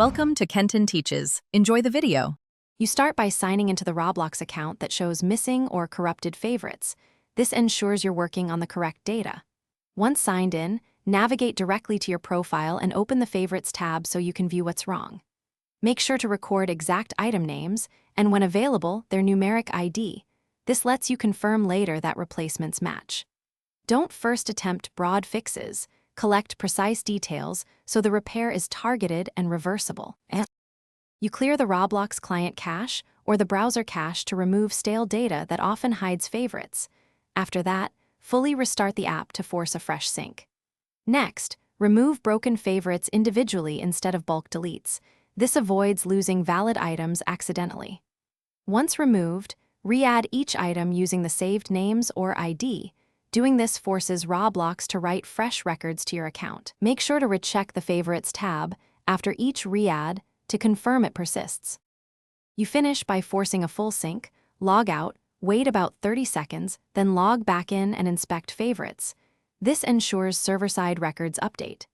Welcome to Kenton Teaches. Enjoy the video. You start by signing into the Roblox account that shows missing or corrupted favorites. This ensures you're working on the correct data. Once signed in, navigate directly to your profile and open the Favorites tab so you can view what's wrong. Make sure to record exact item names, and when available, their numeric ID. This lets you confirm later that replacements match. Don't first attempt broad fixes. Collect precise details so the repair is targeted and reversible. You clear the Roblox client cache or the browser cache to remove stale data that often hides favorites. After that, fully restart the app to force a fresh sync. Next, remove broken favorites individually instead of bulk deletes. This avoids losing valid items accidentally. Once removed, re-add each item using the saved names or ID. Doing this forces Roblox to write fresh records to your account. Make sure to recheck the Favorites tab after each re-add to confirm it persists. You finish by forcing a full sync, log out, wait about 30 seconds, then log back in and inspect favorites. This ensures server-side records update.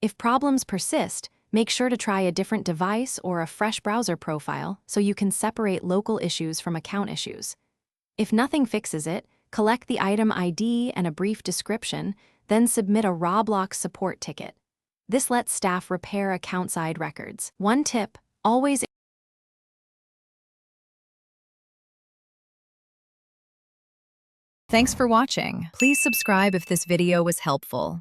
If problems persist, make sure to try a different device or a fresh browser profile so you can separate local issues from account issues. If nothing fixes it, collect the item ID and a brief description, then submit a Roblox support ticket. This lets staff repair account-side records. One tip, always. Thanks for watching. Please subscribe if this video was helpful.